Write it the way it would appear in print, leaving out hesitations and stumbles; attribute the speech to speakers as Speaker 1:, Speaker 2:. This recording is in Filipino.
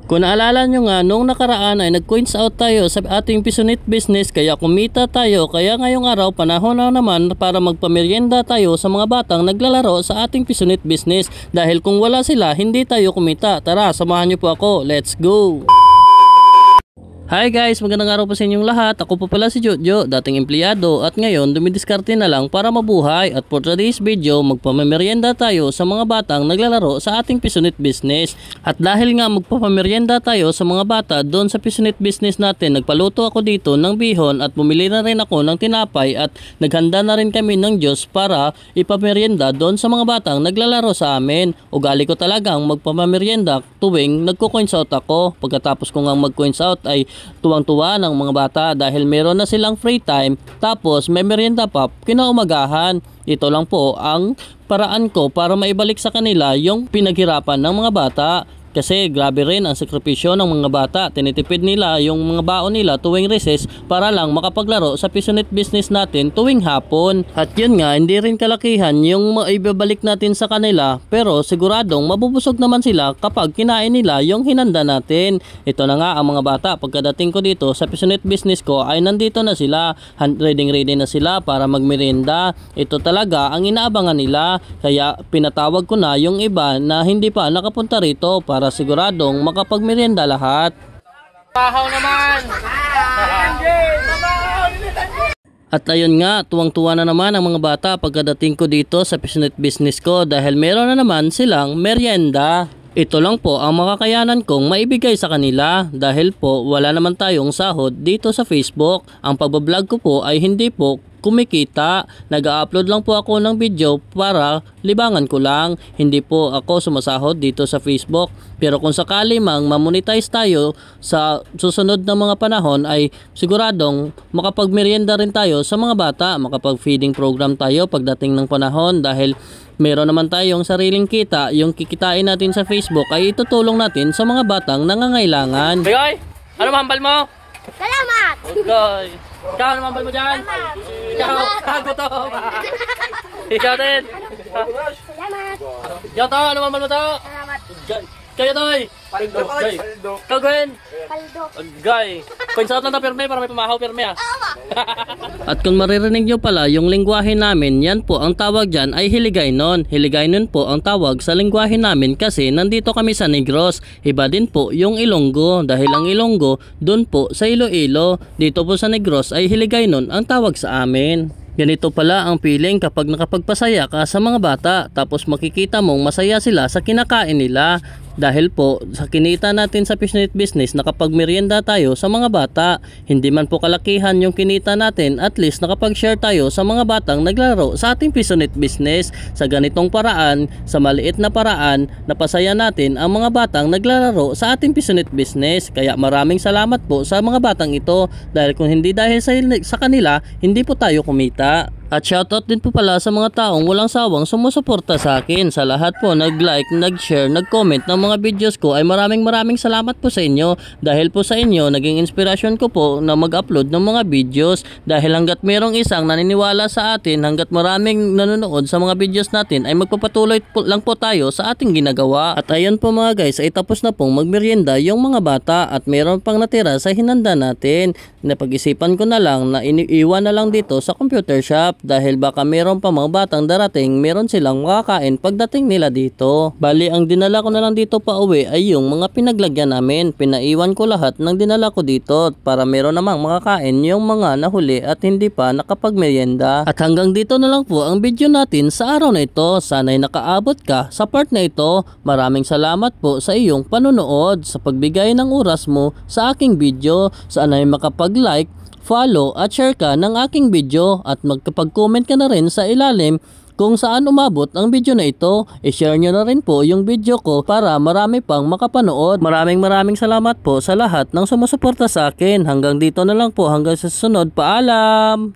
Speaker 1: Kung naalala nyo nga, nung nakaraan ay nag-coins out tayo sa ating Pisonit business kaya kumita tayo. Kaya ngayong araw panahon na naman para magpamerienda tayo sa mga batang naglalaro sa ating Pisonit business. Dahil kung wala sila, hindi tayo kumita. Tara, samahan nyo po ako. Let's go! Hi guys, magandang araw po sa inyong lahat. Ako po pala si Jojo, dating empleyado at ngayon dumidiskarte na lang para mabuhay. At for today's video, magpamerienda tayo sa mga batang naglalaro sa ating Pisonit business. At dahil nga magpapamerienda tayo sa mga bata doon sa Pisonit business natin, nagpaluto ako dito ng bihon at bumili na rin ako ng tinapay at naghanda na rin kami ng juice para ipamerienda doon sa mga batang naglalaro sa amin. Ugali ko talagang magpapamerienda tuwing nagko-coins out ako. Pagkatapos ko nga mag-coins out ay tuwang-tuwa ng mga bata dahil meron na silang free time tapos may merienda pa kinaumagahan. Ito lang po ang paraan ko para maibalik sa kanila yung pinaghirapan ng mga bata. Kasi grabe rin ang sakripisyo ng mga bata. Tinitipid nila yung mga baon nila tuwing recess para lang makapaglaro sa Pisonit business natin tuwing hapon. At yun nga, hindi rin kalakihan yung maibabalik natin sa kanila. Pero siguradong mabubusog naman sila kapag kinain nila yung hinanda natin. Ito na nga ang mga bata. Pagkadating ko dito sa Pisonit business ko ay nandito na sila. Ready na sila para magmerienda. Ito talaga ang inaabangan nila. Kaya pinatawag ko na yung iba na hindi pa nakapunta rito para siguradong makapagmerienda lahat. Bahaw naman! At ayun nga, tuwang-tuwa na naman ang mga bata pagkadating ko dito sa Pisonit business ko dahil meron na naman silang merienda. Ito lang po ang makakayanan kong maibigay sa kanila dahil po wala naman tayong sahod dito sa Facebook. Ang pagbablog ko po ay hindi po kumikita. Nag-upload lang po ako ng video para libangan ko lang. Hindi po ako sumasahod dito sa Facebook. Pero kung sakali mang mamonetize tayo sa susunod na mga panahon ay siguradong makapagmerienda rin tayo sa mga bata. Makapag-feeding program tayo pagdating ng panahon dahil meron naman tayong sariling kita. Yung kikitain natin sa Facebook ay itutulong natin sa mga batang nangangailangan. Begoy, ano mahambal mo?
Speaker 2: Salamat!
Speaker 1: Okay. Ikaw, ano mahambal mo dyan? Ikaw, gutom. Ikaw din.
Speaker 2: Salamat!
Speaker 1: Ikaw to, ano mahambal mo to?
Speaker 2: Salamat!
Speaker 1: Kayo to eh.
Speaker 3: Paldo.
Speaker 1: Ikaw, Gwen.
Speaker 2: Paldo!
Speaker 1: Gay. Coins out lang na pirme para may pamahaw pirme ah. At kung maririnig nyo pala yung lingwahe namin, yan po ang tawag dyan ay Hiligaynon. Hiligaynon po ang tawag sa lingwahe namin kasi nandito kami sa Negros. Iba din po yung Ilonggo dahil ang Ilonggo dun po sa Iloilo. Dito po sa Negros ay Hiligaynon ang tawag sa amin. Ganito pala ang feeling kapag nakapagpasaya ka sa mga bata tapos makikita mong masaya sila sa kinakain nila. Dahil po sa kinita natin sa Pisonit business nakapagmerienda tayo sa mga bata. Hindi man po kalakihan yung kinita natin, at least nakapag-share tayo sa mga batang naglalaro sa ating Pisonit business. Sa ganitong paraan, sa maliit na paraan, napasaya natin ang mga batang naglalaro sa ating Pisonit business. Kaya maraming salamat po sa mga batang ito dahil kung hindi dahil sa kanila, hindi po tayo kumita. At shoutout din po pala sa mga taong walang sawang sumusuporta sa akin. Sa lahat po nag-like, nag-share, nag-comment ng mga videos ko ay maraming salamat po sa inyo. Dahil po sa inyo, naging inspirasyon ko po na mag-upload ng mga videos. Dahil hanggat merong isang naniniwala sa atin, hanggat maraming nanonood sa mga videos natin, ay magpapatuloy po lang po tayo sa ating ginagawa. At ayun po mga guys, ay tapos na pong magmerienda yung mga bata at meron pang natira sa hinanda natin. Napag-isipan ko na lang na iniiwan na lang dito sa computer shop dahil baka meron pa mga batang darating, meron silang makakain pagdating nila dito. Bali, ang dinala ko na lang dito pa uwi ay yung mga pinaglagyan namin. Pinaiwan ko lahat ng dinala ko dito para meron namang makakain yung mga nahuli at hindi pa nakapagmerienda. At hanggang dito na lang po ang video natin sa araw na ito. Sana'y nakaabot ka sa part na ito. Maraming salamat po sa iyong panonood, sa pagbigay ng oras mo sa aking video. Sana'y makapag-like, follow at share ka ng aking video at magkapag-comment ka na rin sa ilalim kung saan umabot ang video na ito. I-share nyo na rin po yung video ko para marami pang makapanood. Maraming salamat po sa lahat ng sumusuporta sa akin. Hanggang dito na lang po, hanggang sa susunod. Paalam!